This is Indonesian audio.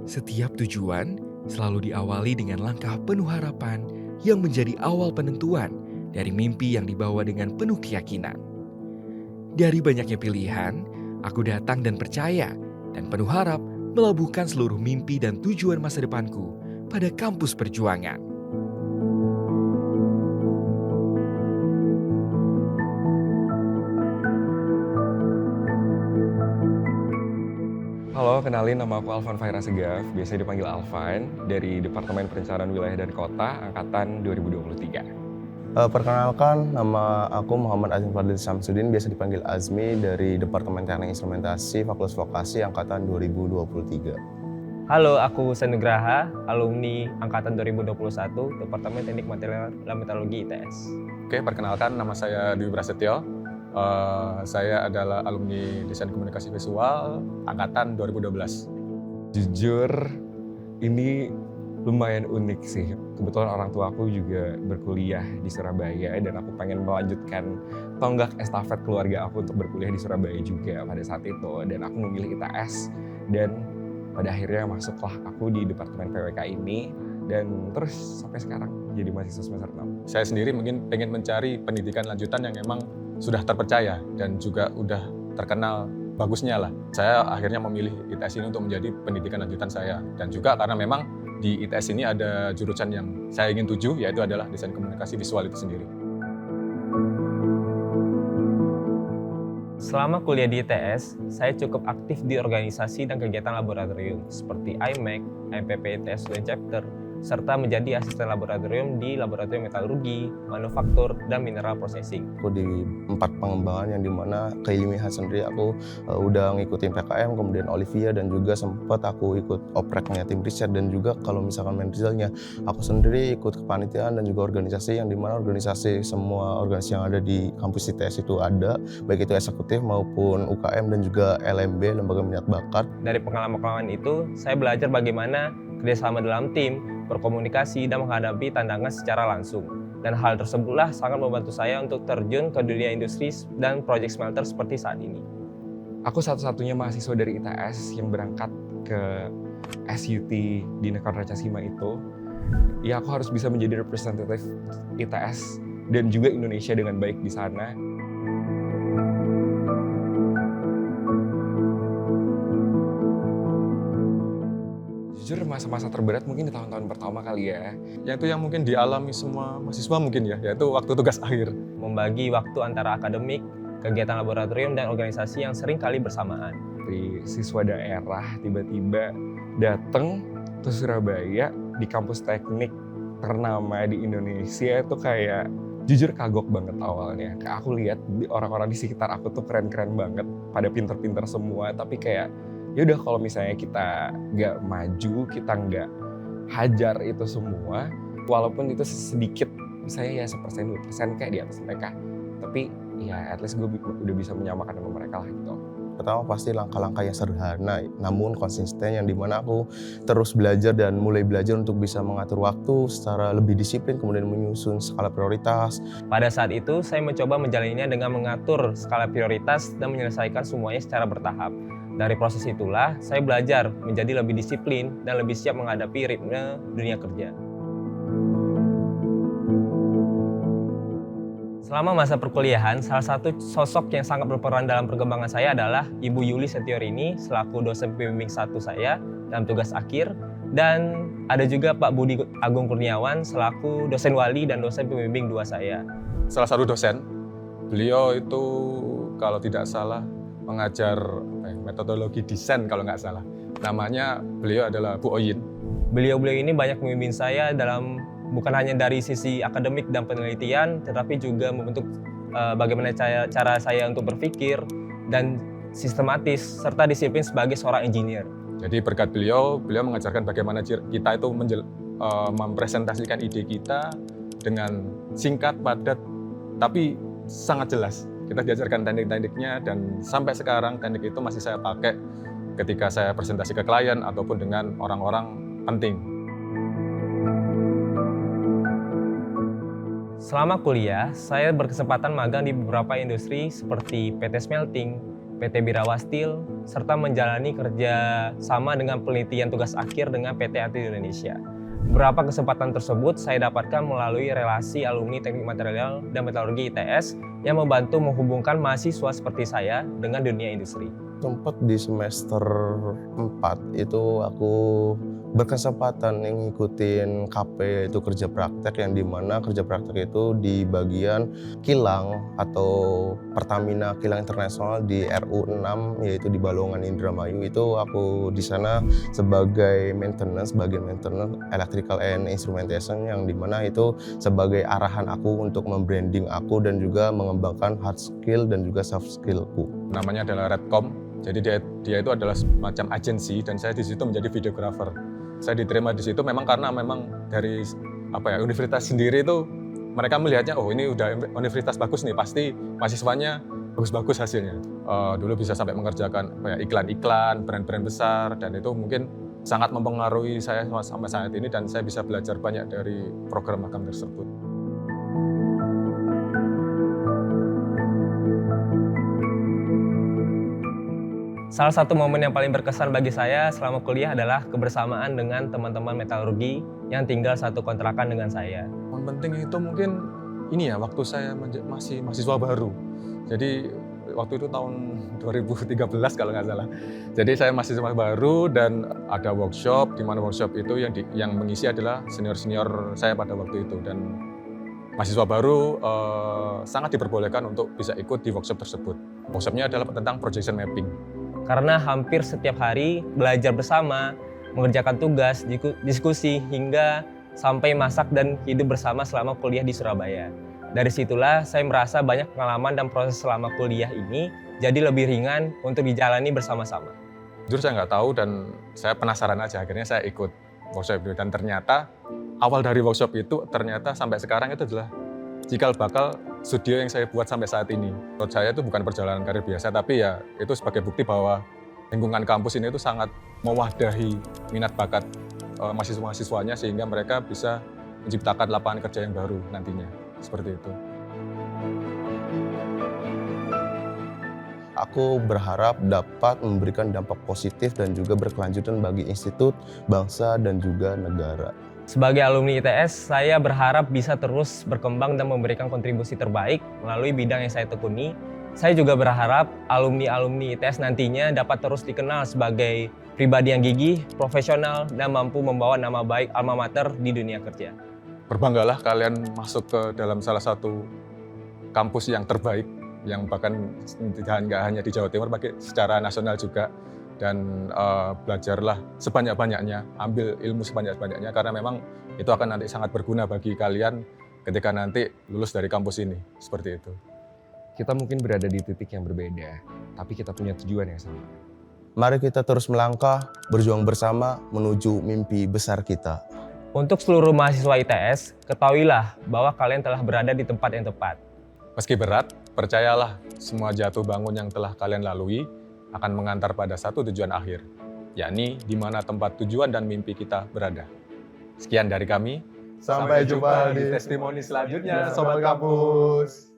Setiap tujuan selalu diawali dengan langkah penuh harapan yang menjadi awal penentuan dari mimpi yang dibawa dengan penuh keyakinan. Dari banyaknya pilihan, aku datang dan percaya dan penuh harap melabuhkan seluruh mimpi dan tujuan masa depanku pada kampus perjuangan. Halo, kenalin nama aku Alvan Faira Segaf, biasa dipanggil Alvan, dari Departemen Perencanaan Wilayah dan Kota, Angkatan 2023. Perkenalkan, nama aku Muhammad Azmi Fadil Samsudin, biasa dipanggil Azmi, dari Departemen Teknik Instrumentasi Fakultas Vokasi Angkatan 2023. Halo, aku Husain Nugraha, alumni Angkatan 2021, Departemen Teknik Material dan Metalurgi ITS. Oke, perkenalkan nama saya Dwi Prasetyo. Saya adalah alumni Desain Komunikasi Visual Angkatan 2012. Jujur, ini lumayan unik sih. Kebetulan orang tua aku juga berkuliah di Surabaya dan aku pengen melanjutkan tonggak estafet keluarga aku untuk berkuliah di Surabaya juga pada saat itu. Dan aku memilih ITS dan pada akhirnya masuklah aku di Departemen PWK ini dan terus sampai sekarang jadi mahasiswa semester 6. Saya sendiri mungkin pengen mencari pendidikan lanjutan yang memang sudah terpercaya dan juga udah terkenal bagusnya lah. Saya akhirnya memilih ITS ini untuk menjadi pendidikan lanjutan saya. Dan juga karena memang di ITS ini ada jurusan yang saya ingin tuju, yaitu adalah Desain Komunikasi Visual itu sendiri. Selama kuliah di ITS, saya cukup aktif di organisasi dan kegiatan laboratorium seperti IMEC, MPP ITS UN Chapter, serta menjadi asisten laboratorium di Laboratorium Metalurgi, Manufaktur, dan Mineral Processing. Aku di 4 pengembangan yang dimana keilmiahan sendiri aku udah ngikutin PKM, kemudian Olivia, dan juga sempat aku ikut opreknya tim riset, dan juga kalau misalkan main risetnya aku sendiri ikut kepanitiaan dan juga organisasi yang dimana organisasi semua organisasi yang ada di kampus ITS itu ada, baik itu eksekutif maupun UKM dan juga LMB, Lembaga Minat Bakat. Dari pengalaman-pengalaman itu, saya belajar bagaimana kerjasama dalam tim, berkomunikasi, dan menghadapi tantangan secara langsung. Dan hal tersebutlah sangat membantu saya untuk terjun ke dunia industri dan proyek smelter seperti saat ini. Aku satu-satunya mahasiswa dari ITS yang berangkat ke SUT di Negara Casima itu. Ya, aku harus bisa menjadi representatif ITS dan juga Indonesia dengan baik di sana. Jujur, masa-masa terberat mungkin di tahun-tahun pertama kali ya. Yang itu yang mungkin dialami semua mahasiswa mungkin ya, yaitu waktu tugas akhir. Membagi waktu antara akademik, kegiatan laboratorium, dan organisasi yang sering kali bersamaan. Dari siswa daerah tiba-tiba datang ke Surabaya di kampus teknik ternama di Indonesia itu kayak jujur kagok banget awalnya. Kayak aku lihat orang-orang di sekitar aku tuh keren-keren banget, pada pinter-pinter semua, tapi kayak ya udah kalau misalnya kita nggak maju, kita nggak hajar itu semua, walaupun itu sedikit, misalnya ya 1%, 2% kayak di atas mereka, tapi ya at least gue udah bisa menyamakan sama mereka lah gitu. Pertama pasti langkah-langkah yang sederhana, namun konsisten, yang dimana aku terus belajar dan mulai belajar untuk bisa mengatur waktu secara lebih disiplin, kemudian menyusun skala prioritas. Pada saat itu, saya mencoba menjalaninya dengan mengatur skala prioritas dan menyelesaikan semuanya secara bertahap. Dari proses itulah, saya belajar menjadi lebih disiplin dan lebih siap menghadapi ritme dunia kerja. Selama masa perkuliahan, salah satu sosok yang sangat berperan dalam perkembangan saya adalah Ibu Yuli Setiorini selaku dosen pembimbing 1 saya dalam tugas akhir, dan ada juga Pak Budi Agung Kurniawan selaku dosen wali dan dosen pembimbing 2 saya. Salah satu dosen, beliau itu kalau tidak salah mengajar metodologi desain kalau nggak salah. Namanya beliau adalah Bu Oyin. Beliau-beliau ini banyak membimbing saya dalam bukan hanya dari sisi akademik dan penelitian, tetapi juga membentuk bagaimana cara saya untuk berpikir dan sistematis serta disiplin sebagai seorang engineer. Jadi berkat beliau mengajarkan bagaimana kita itu mempresentasikan ide kita dengan singkat, padat, tapi sangat jelas. Kita diajarkan teknik-tekniknya dan sampai sekarang teknik itu masih saya pakai ketika saya presentasi ke klien ataupun dengan orang-orang penting. Selama kuliah, saya berkesempatan magang di beberapa industri seperti PT Smelting, PT Birawa Steel, serta menjalani kerja sama dengan penelitian tugas akhir dengan PT Atlet Indonesia. Beberapa kesempatan tersebut saya dapatkan melalui relasi alumni Teknik Material dan Metalurgi ITS yang membantu menghubungkan mahasiswa seperti saya dengan dunia industri. Sempat di semester 4 itu aku berkesempatan ngikutin KP, yaitu kerja praktek, yang dimana kerja praktek itu di bagian kilang atau Pertamina Kilang Internasional di RU6, yaitu di Balongan Indramayu. Itu aku di sana sebagai bagian maintenance electrical and instrumentation, yang dimana itu sebagai arahan aku untuk membranding aku dan juga mengembangkan hard skill dan juga soft skillku. Namanya adalah Redcom. Jadi dia itu adalah semacam agensi dan saya di situ menjadi videographer. Saya diterima di situ karena dari universitas sendiri itu mereka melihatnya, oh ini udah universitas bagus nih, pasti mahasiswanya bagus-bagus hasilnya. Dulu bisa sampai mengerjakan iklan-iklan, brand-brand besar, dan itu mungkin sangat mempengaruhi saya sampai saat ini, dan saya bisa belajar banyak dari program magang tersebut. Salah satu momen yang paling berkesan bagi saya selama kuliah adalah kebersamaan dengan teman-teman metalurgi yang tinggal satu kontrakan dengan saya. Yang penting itu mungkin waktu saya masih mahasiswa baru. Jadi waktu itu tahun 2013 kalau nggak salah. Jadi saya mahasiswa baru dan ada workshop, di mana workshop itu yang mengisi adalah senior-senior saya pada waktu itu, dan mahasiswa baru sangat diperbolehkan untuk bisa ikut di workshop tersebut. Workshopnya adalah tentang projection mapping. Karena hampir setiap hari belajar bersama, mengerjakan tugas, diskusi, hingga sampai masak dan hidup bersama selama kuliah di Surabaya. Dari situlah saya merasa banyak pengalaman dan proses selama kuliah ini jadi lebih ringan untuk dijalani bersama-sama. Jujur saya nggak tahu dan saya penasaran aja, akhirnya saya ikut workshop itu. Dan ternyata awal dari workshop itu ternyata sampai sekarang itu adalah cikal bakal studio yang saya buat sampai saat ini. Menurut saya itu bukan perjalanan karir biasa, tapi ya itu sebagai bukti bahwa lingkungan kampus ini itu sangat mewadahi minat bakat mahasiswa-mahasiswanya, sehingga mereka bisa menciptakan lapangan kerja yang baru nantinya. Seperti itu. Aku berharap dapat memberikan dampak positif dan juga berkelanjutan bagi institut, bangsa, dan juga negara. Sebagai alumni ITS, saya berharap bisa terus berkembang dan memberikan kontribusi terbaik melalui bidang yang saya tekuni. Saya juga berharap alumni-alumni ITS nantinya dapat terus dikenal sebagai pribadi yang gigih, profesional, dan mampu membawa nama baik alma mater di dunia kerja. Berbanggalah kalian masuk ke dalam salah satu kampus yang terbaik, yang bahkan nggak hanya di Jawa Timur, tapi secara nasional juga. Dan belajarlah sebanyak-banyaknya, ambil ilmu sebanyak-banyaknya, karena memang itu akan nanti sangat berguna bagi kalian ketika nanti lulus dari kampus ini, seperti itu. Kita mungkin berada di titik yang berbeda, tapi kita punya tujuan yang sama. Mari kita terus melangkah, berjuang bersama menuju mimpi besar kita. Untuk seluruh mahasiswa ITS, ketahuilah bahwa kalian telah berada di tempat yang tepat. Meski berat, percayalah semua jatuh bangun yang telah kalian lalui akan mengantar pada satu tujuan akhir, yakni di mana tempat tujuan dan mimpi kita berada. Sekian dari kami. Sampai jumpa di testimoni selanjutnya, Sobat Kampus.